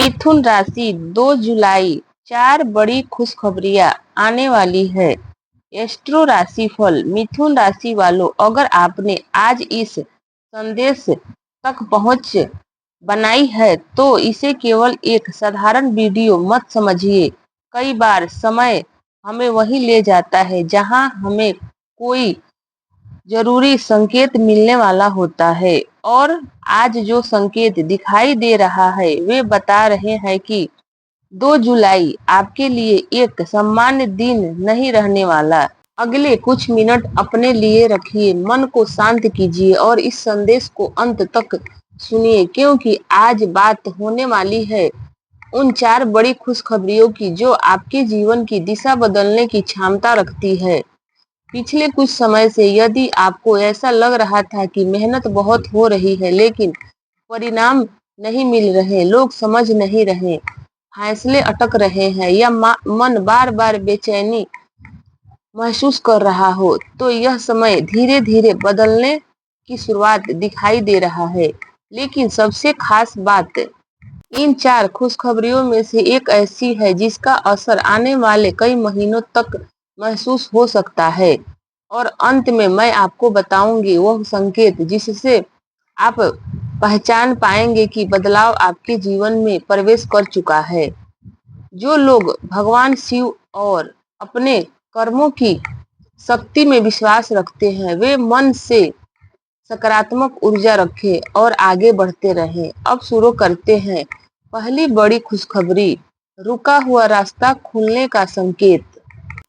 मिथुन राशि 2 जुलाई 4 बड़ी खुशखबरियां आने वाली है। एस्ट्रो राशिफल। मिथुन राशि वालों, अगर आपने आज इस संदेश तक पहुंच बनाई है तो इसे केवल एक साधारण वीडियो मत समझिए। कई बार समय हमें वहीं ले जाता है जहां हमें कोई जरूरी संकेत मिलने वाला होता है, और आज जो संकेत दिखाई दे रहा है वे बता रहे हैं कि 2 जुलाई आपके लिए एक सामान्य दिन नहीं रहने वाला। अगले कुछ मिनट अपने लिए रखिए, मन को शांत कीजिए और इस संदेश को अंत तक सुनिए, क्योंकि आज बात होने वाली है उन 4 बड़ी खुशखबरियों की जो आपके जीवन की दिशा बदलने की क्षमता रखती है। पिछले कुछ समय से यदि आपको ऐसा लग रहा था कि मेहनत बहुत हो रही है लेकिन परिणाम नहीं मिल रहे, लोग समझ नहीं रहे, फैसले अटक रहे हैं या मन बार बार बेचैनी महसूस कर रहा हो, तो यह समय धीरे धीरे बदलने की शुरुआत दिखाई दे रहा है। लेकिन सबसे खास बात, इन 4 खुशखबरियों में से एक ऐसी है जिसका असर आने वाले कई महीनों तक महसूस हो सकता है, और अंत में मैं आपको बताऊंगी वह संकेत जिससे आप पहचान पाएंगे कि बदलाव आपके जीवन में प्रवेश कर चुका है। जो लोग भगवान शिव और अपने कर्मों की शक्ति में विश्वास रखते हैं वे मन से सकारात्मक ऊर्जा रखें और आगे बढ़ते रहें। अब शुरू करते हैं पहली बड़ी खुशखबरी, रुका हुआ रास्ता खुलने का संकेत।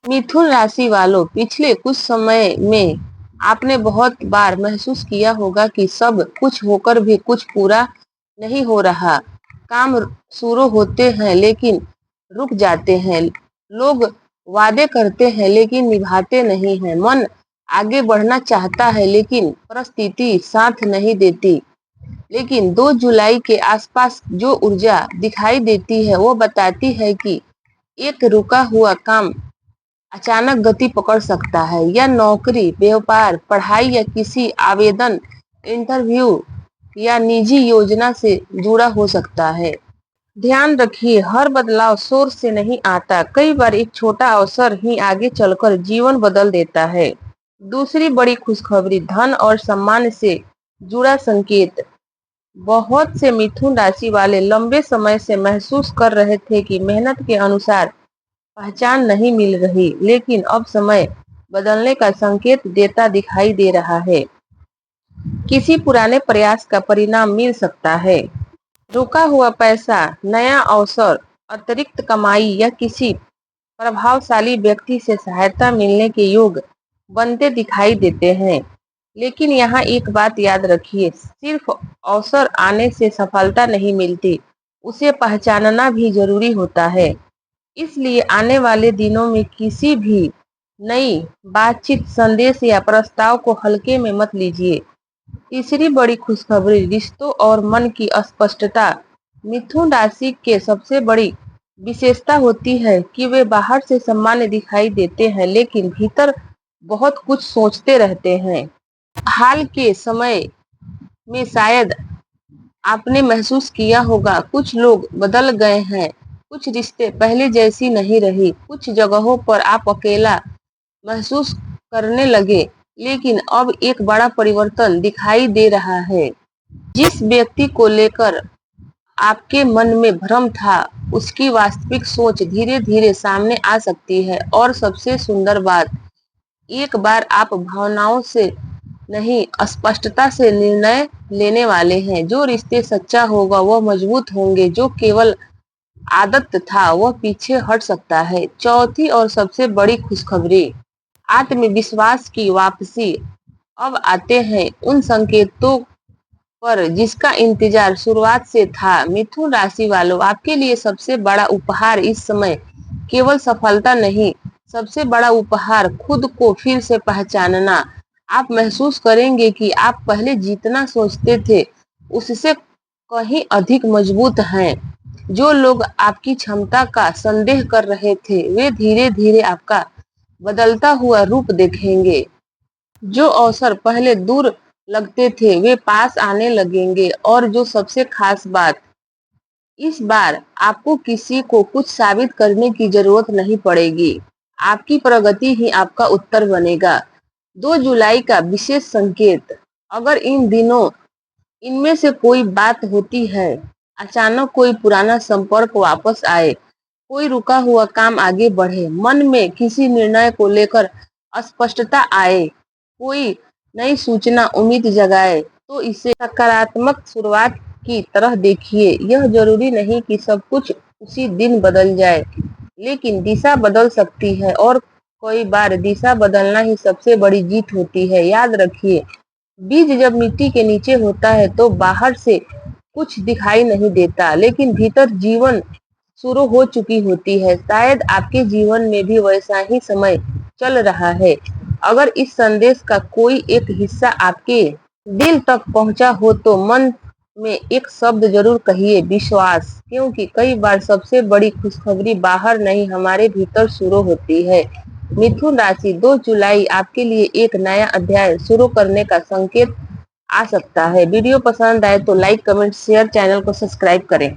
मिथुन राशि वालों, पिछले कुछ समय में आपने बहुत बार महसूस किया होगा कि सब कुछ होकर भी कुछ पूरा नहीं हो रहा। काम शुरू होते हैं लेकिन रुक जाते हैं, लोग वादे करते हैं लेकिन निभाते नहीं हैं, मन आगे बढ़ना चाहता है लेकिन परिस्थिति साथ नहीं देती। लेकिन 2 जुलाई के आसपास जो ऊर्जा दिखाई देती है वो बताती है कि एक रुका हुआ काम अचानक गति पकड़ सकता है, या नौकरी, व्यापार, पढ़ाई या किसी आवेदन, इंटरव्यू या निजी योजना से जुड़ा हो सकता है। ध्यान रखिए, हर बदलाव शोर से नहीं आता, कई बार एक छोटा अवसर ही आगे चलकर जीवन बदल देता है। दूसरी बड़ी खुशखबरी, धन और सम्मान से जुड़ा संकेत। बहुत से मिथुन राशि वाले लंबे समय से महसूस कर रहे थे कि मेहनत के अनुसार पहचान नहीं मिल रही, लेकिन अब समय बदलने का संकेत देता दिखाई दे रहा है। किसी पुराने प्रयास का परिणाम मिल सकता है। रुका हुआ पैसा, नया अवसर, अतिरिक्त कमाई या किसी प्रभावशाली व्यक्ति से सहायता मिलने के योग बनते दिखाई देते हैं। लेकिन यहाँ एक बात याद रखिए, सिर्फ अवसर आने से सफलता नहीं मिलती, उसे पहचानना भी जरूरी होता है। इसलिए आने वाले दिनों में किसी भी नई बातचीत, संदेश या प्रस्ताव को हल्के में मत लीजिए। तीसरी बड़ी खुशखबरी, रिश्तों और मन की अस्पष्टता। मिथुन राशि के सबसे बड़ी विशेषता होती है कि वे बाहर से सामान्य दिखाई देते हैं लेकिन भीतर बहुत कुछ सोचते रहते हैं। हाल के समय में शायद आपने महसूस किया होगा कुछ लोग बदल गए हैं, कुछ रिश्ते पहले जैसी नहीं रही, कुछ जगहों पर आप अकेला महसूस करने लगे, लेकिन अब एक बड़ा परिवर्तन दिखाई दे रहा है। जिस व्यक्ति को लेकर आपके मन में भ्रम था उसकी वास्तविक सोच धीरे धीरे सामने आ सकती है, और सबसे सुंदर बात, एक बार आप भावनाओं से नहीं स्पष्टता से निर्णय लेने वाले हैं। जो रिश्ते सच्चा होगा वह मजबूत होंगे, जो केवल आदत था वह पीछे हट सकता है। चौथी और सबसे बड़ी खुशखबरी, आत्मविश्वास की वापसी। अब आते हैं उन संकेतों पर जिसका इंतजार शुरुआत से था। मिथुन राशि वालों, आपके लिए सबसे बड़ा उपहार इस समय केवल सफलता नहीं, सबसे बड़ा उपहार खुद को फिर से पहचानना। आप महसूस करेंगे कि आप पहले जितना सोचते थे उससे कहीं अधिक मजबूत हैं। जो लोग आपकी क्षमता का संदेह कर रहे थे वे धीरे धीरे आपका बदलता हुआ रूप देखेंगे। जो अवसर पहले दूर लगते थे वे पास आने लगेंगे, और जो सबसे खास बात, इस बार आपको किसी को कुछ साबित करने की जरूरत नहीं पड़ेगी। आपकी प्रगति ही आपका उत्तर बनेगा। 2 जुलाई का विशेष संकेत। अगर इन दिनों इनमें से कोई बात होती है, अचानक कोई पुराना संपर्क वापस आए, कोई रुका हुआ काम आगे बढ़े, मन में किसी निर्णय को लेकर अस्पष्टता आए, कोई नई सूचना उम्मीद जगाए, तो इसे सकारात्मक शुरुआत की तरह देखिए। यह जरूरी नहीं कि सब कुछ उसी दिन बदल जाए, लेकिन दिशा बदल सकती है और कई बार दिशा बदलना ही सबसे बड़ी जीत होती है। याद रखिए, बीज जब मिट्टी के नीचे होता है तो बाहर से कुछ दिखाई नहीं देता, लेकिन भीतर जीवन शुरू हो चुकी होती है। शायद आपके जीवन में भी वैसा ही समय चल रहा है। अगर इस संदेश का कोई एक हिस्सा आपके दिल तक पहुंचा हो तो मन में एक शब्द जरूर कहिए, विश्वास। क्योंकि कई बार सबसे बड़ी खुशखबरी बाहर नहीं, हमारे भीतर शुरू होती है। मिथुन राशि, 2 जुलाई आपके लिए एक नया अध्याय शुरू करने का संकेत आ सकता है। वीडियो पसंद आए तो लाइक, कमेंट, शेयर, चैनल को सब्सक्राइब करें।